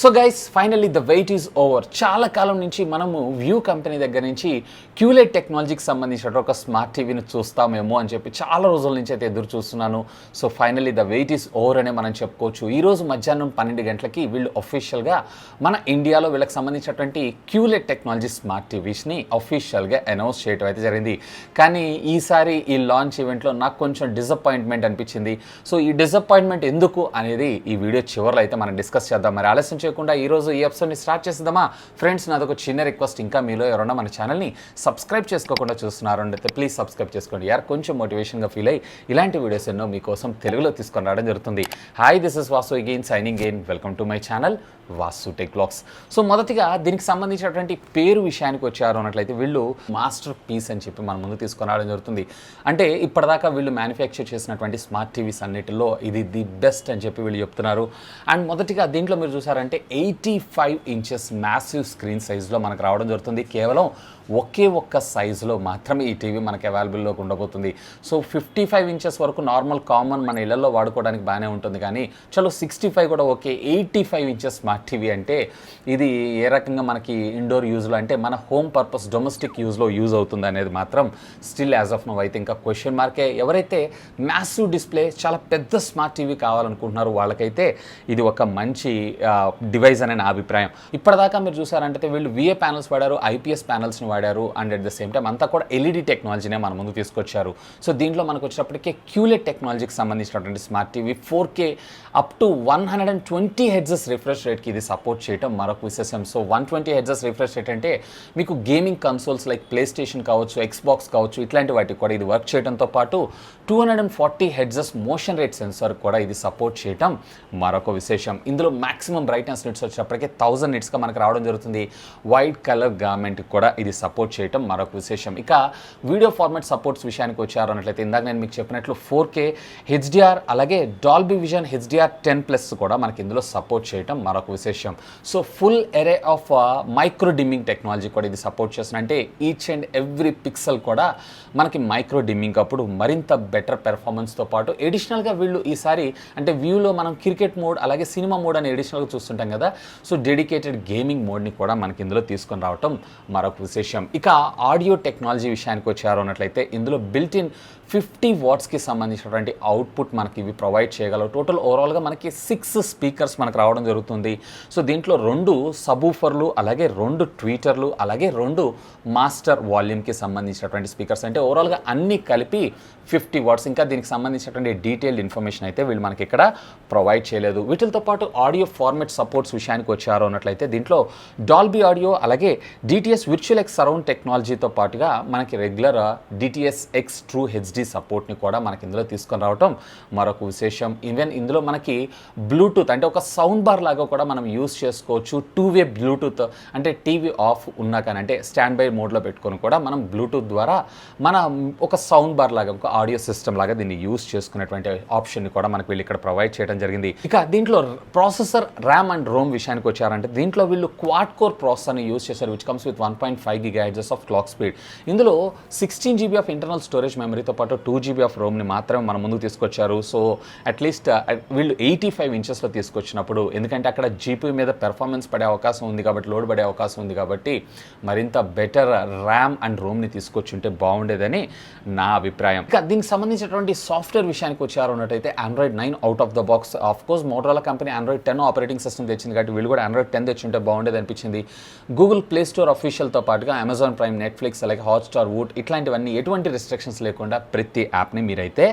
So guys finally the wait is over. చాలా కాలం నుంచి మనము వ్యూ కంపెనీ దగ్గర నుంచి క్యూలెడ్ టెక్నాలజీకి సంబంధించిన ఒక స్మార్ట్ టీవీని చూస్తామేమో అని చెప్పి చాలా రోజుల నుంచి అయితే ఎదురు చూస్తున్నాను. So finally the wait is over అనే మనం చెప్పుకోవచ్చు. ఈరోజు మధ్యాహ్నం 12 గంటలకి వీళ్ళు అఫీషియల్గా మన ఇండియాలో వీళ్ళకి సంబంధించినటువంటి క్యూలెడ్ టెక్నాలజీ స్మార్ట్ టీవీస్ని అఫీషియల్గా అనౌన్స్ చేయడం అయితే జరిగింది. కానీ ఈసారి ఈ లాంచ్ ఈవెంట్లో నాకు కొంచెం డిసప్పాయింట్మెంట్ అనిపించింది. సో ఈ డిసప్పాయింట్మెంట్ ఎందుకు అనేది ఈ వీడియో చివరిలో అయితే మనం డిస్కస్ చేద్దాం. మరి ఆలస్యం చేయకుండా ఈరోజు ఈ ఎపిసోడ్ని స్టార్ట్ చేద్దామా ఫ్రెండ్స్? నాదొక చిన్న రిక్వెస్ట్, ఇంకా మీలో ఎవరైనా మన ఛానల్ని సబ్స్క్రైబ్ చేసుకోకుండా చూస్తున్నారు అంటే ప్లీజ్ సబ్స్క్రైబ్ చేసుకోండి యార్. కొంచెం మోటివేషన్గా ఫీల్ అయ్యి ఇలాంటి వీడియోస్ ఎన్నో మీకోసం తెలుగులో తీసుకొని రావడం జరుగుతుంది. Hi, this is Vasu again signing in. Welcome to my channel Vasu tech vlogs. So మొదటిగా దీనికి సంబంధించినటువంటి పేరు విషయానికి వచ్చారు అన్నట్లయితే వీళ్ళు మాస్టర్ పీస్ అని చెప్పి మన ముందు తీసుకొని రావడం జరుగుతుంది. అంటే ఇప్పటిదాకా వీళ్ళు మ్యానుఫ్యాక్చర్ చేసినటువంటి స్మార్ట్ టీవీస్ అన్నిటిలో ఇది ది బెస్ట్ అని చెప్పి వీళ్ళు చెప్తున్నారు. అండ్ మొదటిగా దీంట్లో మీరు చూసారంటే 85 ఇంచెస్ మ్యాసివ్ స్క్రీన్ సైజులో మనకు రావడం జరుగుతుంది. కేవలం ఒకే ఒక్క సైజులో మాత్రమే ఈ టీవీ మనకి అవైలబుల్లోకి ఉండబోతుంది. సో 55 ఇంచెస్ వరకు నార్మల్ కామన్ మన ఇళ్లలో వాడుకోవడానికి బాగానే ఉంటుంది, కానీ చలో 65 కూడా ఓకే. 85 ఇంచెస్ స్మార్ట్ టీవీ అంటే ఇది ఏ రకంగా మనకి ఇండోర్ యూజ్లో అంటే మన హోమ్ పర్పస్ డొమెస్టిక్ యూజ్లో యూజ్ అవుతుంది అనేది మాత్రం స్టిల్ యాజ్ ఆఫ్ నౌ అయితే ఇంకా క్వశ్చన్ మార్కే. ఎవరైతే మ్యాసివ్ డిస్ప్లే చాలా పెద్ద స్మార్ట్ టీవీ కావాలనుకుంటున్నారో వాళ్ళకైతే ఇది ఒక మంచి డివైస్ అనే నా అభిప్రాయం. ఇప్పటిదాకా మీరు చూసారంటే వీళ్ళు విఏ ప్యానల్స్ వాడారు, ఐపీఎస్ ప్యానల్స్ని వాడారు, and at the same time అంతా కూడా ఎల్ఈడి టెక్నాలజీనే మన ముందు తీసుకొచ్చారు. సో దీంట్లో మనకు వచ్చేటప్పటికే క్యూలెడ్ టెక్నాలజీకి సంబంధించినటువంటి smart TV 4K up to 120 hertz refresh రేట్కి ఇది సపోర్ట్ చేయడం మరొక విశేషం. సో 120 హెర్ట్జ్ రిఫ్రెష్ రేట్ అంటే మీకు gaming consoles like play station కావచ్చు, ఎక్స్బాక్స్ కావచ్చు, ఇట్లాంటి వాటికి కూడా ఇది వర్క్ చేయడంతో పాటు 240 హెర్ట్జ్ మోషన్ రేట్ సెన్సార్ కూడా ఇది సపోర్ట్ చేయడం మరొక విశేషం. ఇందులో మాక్సిమం బ్రైట్నెస్ నిట్స్ వచ్చేటప్పటికే 1000 నిట్స్గా మనకు రావడం జరుగుతుంది. వైట్ కలర్ గార్మెంట్ కూడా ఇది సపోర్ట్ చేయడం మరొక విశేషం. ఇక వీడియో ఫార్మాట్ సపోర్ట్స్ విషయానికి వచ్చారు అన్నట్లయితే ఇందాక నేను మీకు చెప్పినట్లు 4K హెచ్డిఆర్ అలాగే డాల్బీ విజన్ హెచ్డిఆర్ 10+ కూడా మనకి ఇందులో సపోర్ట్ చేయడం మరొక విశేషం. So full ఎరే of micro dimming technology కూడా ఇది సపోర్ట్ చేస్తుంది. అంటే ఈచ్ అండ్ ఎవ్రీ పిక్సెల్ కూడా మనకి మైక్రో డిమ్మింగ్ అప్పుడు మరింత బెటర్ పెర్ఫార్మెన్స్తో పాటు ఎడిషనల్గా వీళ్ళు ఈసారి అంటే వ్యూలో మనం క్రికెట్ మోడ్ అలాగే సినిమా మోడ్ అని ఎడిషనల్గా చూస్తుంటాం కదా, సో డెడికేటెడ్ గేమింగ్ మోడ్ని కూడా మనకి ఇందులో తీసుకొని రావటం మరొక విశేషం. ఇక ఆడియో టెక్నాలజీ విషయానికి వచ్చారు అన్నట్లయితే ఇందులో బిల్ట్ ఇన్ 50 వాట్స్కి సంబంధించినటువంటి అవుట్పుట్ మనకి ఇవి ప్రొవైడ్ చేయగలవు. టోటల్ ఓవరాల్గా మనకి 6 స్పీకర్స్ మనకు రావడం జరుగుతుంది. సో దీంట్లో 2 సబూఫర్లు అలాగే 2 ట్వీటర్లు అలాగే 2 మాస్టర్ వాల్యూమ్కి సంబంధించినటువంటి స్పీకర్స్. అంటే ఓవరాల్గా అన్నీ కలిపి 50 వాట్స్. ఇంకా దీనికి సంబంధించినటువంటి డీటెయిల్డ్ ఇన్ఫర్మేషన్ అయితే వీళ్ళు మనకి ఇక్కడ ప్రొవైడ్ చేయలేదు. వీటితో పాటు ఆడియో ఫార్మాట్ సపోర్ట్స్ విషయానికి వచ్చారు అన్నట్లయితే దీంట్లో డాల్బీ ఆడియో అలాగే డిటిఎస్ విర్చువల్ ఎక్స్ సరౌండ్ టెక్నాలజీతో పాటుగా మనకి regular DTS X true HD సపోర్ట్ని కూడా మనకి ఇందులో తీసుకొని రావటం మరొక విశేషం. ఈవెన్ ఇందులో మనకి బ్లూటూత్ అంటే ఒక సౌండ్ బార్ లాగా కూడా మనం యూస్ చేసుకోవచ్చు. 2-వే బ్లూటూత్ అంటే టీవీ ఆఫ్ ఉన్నా కానీ అంటే స్టాండ్ బై మోడ్లో పెట్టుకొని కూడా మనం బ్లూటూత్ ద్వారా మన ఒక సౌండ్ బార్ లాగా ఒక ఆడియో సిస్టమ్ లాగా దీన్ని యూస్ చేసుకునేటువంటి ఆప్షన్ని కూడా మనకి వీళ్ళు ఇక్కడ ప్రొవైడ్ చేయడం జరిగింది. ఇక దీంట్లో ప్రాసెసర్ ర్యామ్ అండ్ రోమ్ విషయానికి వచ్చారంటే దీంట్లో వీళ్ళు క్వాడ్ కోర్ ప్రాసెసర్ని యూస్ చేశారు, which comes with 1.5 GHz of clock speed. ఇందులో 16 GB ఆఫ్ ఇంటర్నల్ స్టోరేజ్ మెమరీతో పాటు 2 GB ఆఫ్ రోమ్ని మాత్రమే మన ముందుకు తీసుకొచ్చారు. సో అట్లీస్ట్ వీళ్ళు 85 ఇంచెస్లో తీసుకొచ్చినప్పుడు, ఎందుకంటే అక్కడ జీపీ మీద పెర్ఫార్మెన్స్ పడే అవకాశం ఉంది కాబట్టి, లోడ్ పడే అవకాశం ఉంది కాబట్టి మరింత బెటర్ ర్యామ్ అండ్ రోమ్ని తీసుకొచ్చుంటే బాగుండేదని నా అభిప్రాయం. ఇక దీనికి సంబంధించినటువంటి సాఫ్ట్వేర్ విషయానికి వచ్చారు అన్నట్టయితే Android 9 out of the box. Of course Motorola company Android 10 operating system తెచ్చింది కాబట్టి వీళ్ళు కూడా Android 10 తెచ్చుంటే బాగుండేది అనిపించింది. గూగుల్ ప్లే స్టోర్ అఫీషియల్తో పాటుగా అమెజాన్ ప్రైమ్, నెట్ఫ్లిక్స్ అలాగే హాట్స్టార్, వూట్ ఇట్లాంటివన్నీ ఎటువంటి రిస్ట్రిక్షన్స్ లేకుండా ప్రతి యాప్ని మీరైతే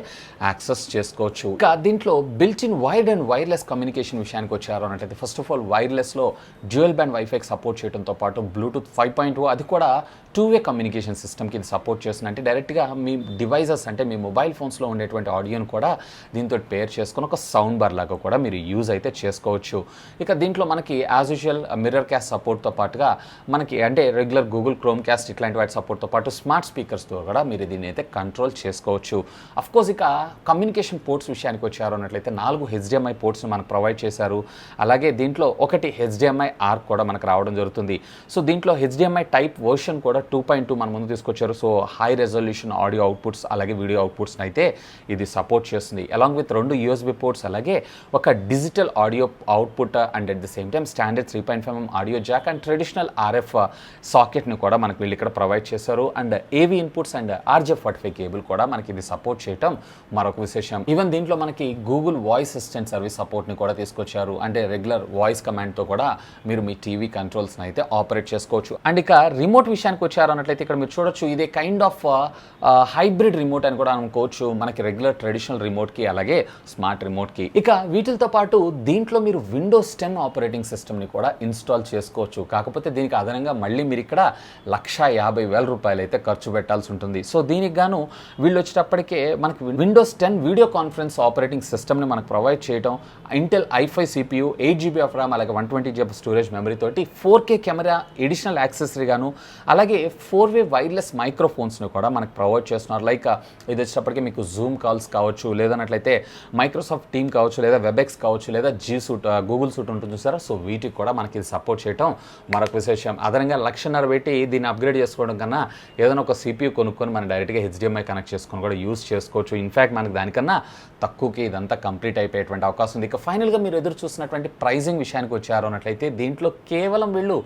యాక్సెస్ చేసుకోవచ్చు. ఇంకా దీంట్లో built in wired and wireless communication విషయానికి వచ్చారు అన్నట్లయితే ఫస్ట్ ఆఫ్ ఆల్ వైర్లెస్లో డ్యూయల్ బ్యాండ్ వైఫైకి సపోర్ట్ చేయడంతో పాటు బ్లూటూత్ 5.0 అది కూడా 2-వే కమ్యూనికేషన్ సిస్టమ్కి ఇది సపోర్ట్ చేస్తుంది. అంటే డైరెక్ట్గా మీ డివైజెస్ అంటే మీ మొబైల్ ఫోన్స్లో ఉండేటువంటి ఆడియోను కూడా దీంతో పేర్ చేసుకుని ఒక సౌండ్ బార్ లాగా కూడా మీరు యూజ్ అయితే చేసుకోవచ్చు. ఇక దీంట్లో మనకి యాజ్ యూజువల్ మిర్రర్ క్యాస్ట్ సపోర్ట్తో పాటుగా మనకి అంటే regular Google Google chrome caste ఇట్లాంటి వాటి సపోర్ట్తో పాటు స్మార్ట్ స్పీకర్స్తో కూడా మీరు దీన్ని అయితే కంట్రోల్ చేసుకోవచ్చు. అఫ్కోర్స్ ఇక కమ్యూనికేషన్ పోర్ట్స్ విషయానికి వచ్చారు అన్నట్లయితే 4 HDMI పోర్ట్స్ని మనకు ప్రొవైడ్ చేశారు. అలాగే దీంట్లో ఒకటి HDMI R కూడా మనకు రావడం జరుగుతుంది. సో దీంట్లో HDMI టైప్ వర్షన్ కూడా 2.2 మన ముందు తీసుకొచ్చారు. So high resolution audio outputs అలాగే వీడియో అవుట్పుట్స్ని అయితే ఇది సపోర్ట్ చేస్తుంది. అలాంగ్ విత్ 2 USB పోర్ట్స్ అలాగే ఒక digital audio output and at the same time standard 3.5mm audio Jack and traditional RF సాకెట్ని కూడా మనకు వీళ్ళు ఇక్కడ ప్రొవైడ్ చేశారు. And AV inputs and RJ45 cable కూడా మనకి ఇది సపోర్ట్ చేయటం మరొక విశేషం. ఈవెన్ దీంట్లో మనకి గూగుల్ వాయిస్ అసిస్టెంట్ సర్వీస్ సపోర్ట్ని కూడా తీసుకొచ్చారు. అంటే రెగ్యులర్ వాయిస్ కమాండ్తో కూడా మీరు మీ టీవీ కంట్రోల్స్ని అయితే ఆపరేట్ చేసుకోవచ్చు. అండ్ ఇక రిమోట్ విషయానికి వచ్చారు అన్నట్లయితే ఇక్కడ మీరు చూడొచ్చు ఇదే కైండ్ ఆఫ్ హైబ్రిడ్ రిమోట్ అని కూడా అనుకోవచ్చు. మనకి రెగ్యులర్ ట్రెడిషనల్ రిమోట్కి అలాగే స్మార్ట్ రిమోట్కి. ఇక వీటితో పాటు దీంట్లో మీరు విండోస్ 10 ఆపరేటింగ్ సిస్టమ్ని కూడా ఇన్స్టాల్ చేసుకోవచ్చు. కాకపోతే దీనికి అదనంగా మళ్ళీ మీరు ఇక్కడ 1,50,000 రూపాయలు అయితే ఖర్చు పెట్టాల్సి ఉంటుంది. సో దీనికి గాను వీళ్ళు వచ్చేటప్పటికే మనకి విండోస్ 10 వీడియో కాన్ఫరెన్స్ ఆపరేటింగ్ సిస్టమ్ని మనకు ప్రొవైడ్ చేయడం, Intel i5 CPU 8GB of RAM అలాగే 120GB స్టోరేజ్ మెమరీ తోటి 4K కెమెరా ఎడిషనల్ యాక్సెసరీ గాను అలాగే 4-way వైర్లెస్ మైక్రోఫోన్స్ని కూడా మనకు ప్రొవైడ్ చేస్తున్నారు. లైక్ ఇది వచ్చేటప్పటికి మీకు జూమ్ కాల్స్ కావచ్చు, లేదన్నట్లయితే మైక్రోసాఫ్ట్ టీమ్ కావచ్చు, లేదా వెబ్ఎక్స్ కావచ్చు, లేదా G Suite గూగుల్ సూట్ ఉంటుంది చూసారా. సో వీటికి కూడా మనకి ఇది సపోర్ట్ చేయడం మరొక విశేషం. అదనంగా 1,50,000 పెట్టి దీన్ని అప్గ్రేడ్ చేసుకోవడం కన్నా ఏదైనా ఒక CPU కొనుక్కొని మనం డైరెక్ట్గా HDMI కనెక్ట్ చేసుకొని కూడా యూస్ చేసుకోవచ్చు. ఇన్ఫ్యాక్ట్ మనకి దానికన్నా తక్కువకి ఇదంతా కంప్లీట్ అయిపోయేటువంటి అవకాశం ఉంది. ఇక ఫైనల్గా మీరు ఎదురు చూస్తున్నటువంటి ప్రైజింగ్ విషయానికి వచ్చారు అన్నట్లయితే దీంట్లో కేవలం వీళ్ళు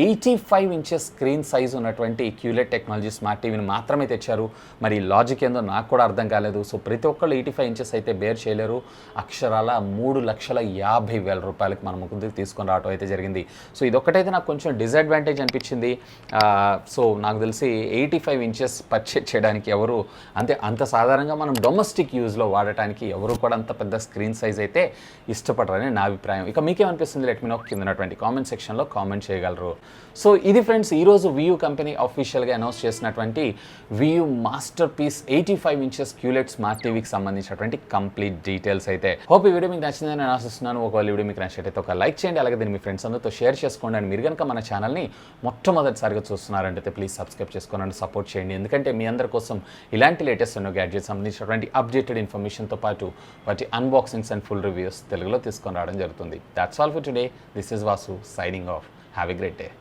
85 ఇంచెస్ స్క్రీన్ సైజ్ ఉన్నటువంటి Qled టెక్నాలజీ స్మార్ట్ టీవీని మాత్రమే తెచ్చారు. మరి లాజిక్ ఏందో నాకు కూడా అర్థం కాలేదు. సో ప్రతి ఒక్కళ్ళు 85 ఇంచెస్ అయితే బేర్ చేయలేరు. అక్షరాల 3,50,000 రూపాయలకి మన ముందుకు తీసుకొని రావడం అయితే జరిగింది. సో ఇదొక్కటైతే నాకు కొంచెం డిసడ్వాంటేజ్ అనిపించింది. సో నాకు తెలిసి 85 ఇంచెస్ పర్చేజ్ చేయడానికి ఎవరు అంత సాధారణంగా మనం డొమెస్టిక్ యూజ్లో వాడటానికి ఎవరు కూడా అంత పెద్ద స్క్రీన్ సైజ్ అయితే ఇష్టపడరని నా అభిప్రాయం. ఇక మీకేమనిపిస్తుంది లెట్ మీ నో కింద ఉన్నటువంటి కామెంట్ సెక్షన్లో కామెంట్ చేయగలరు. సో ఇది ఫ్రెండ్స్ ఈరోజు Viu కంపెనీ అఫీషియల్గా అనౌన్స్ చేసినటువంటి Viu masterpiece 85 inches Qled smart టీవీకి సంబంధించినటువంటి కంప్లీట్ డీటెయిల్స్ అయితే. హోప్ ఈ వీడియో మీకు నచ్చిందని నేను ఆశిస్తున్నాను. ఒకవేళ వీడియో మీకు నచ్చినట్లయితే ఒక లైక్ చేయండి, అలాగే దీన్ని మీ ఫ్రెండ్స్ అందరితో షేర్ చేసుకోండి. అండ్ మీరు కనుక మన ఛానల్ని మొట్టమొదటిసారిగా చూస్తున్నారంటే ప్లీజ్ సబ్స్క్రైబ్ చేసుకోండి, సపోర్ట్ చేయండి. ఎందుకంటే మీ అందరి కోసం ఇలాంటి లేటెస్ట్ ఎన్నో గ్యాడ్జెట్స్ సంబంధించినటువంటి అప్డేటెడ్ ఇన్ఫర్మేషన్తో పాటు వాటి అన్బాక్సింగ్స్ అండ్ ఫుల్ రివ్యూస్ తెలుగులో తీసుకొని రావడం జరుగుతుంది. That's all for today. This is Vasu signing off. Have a great day.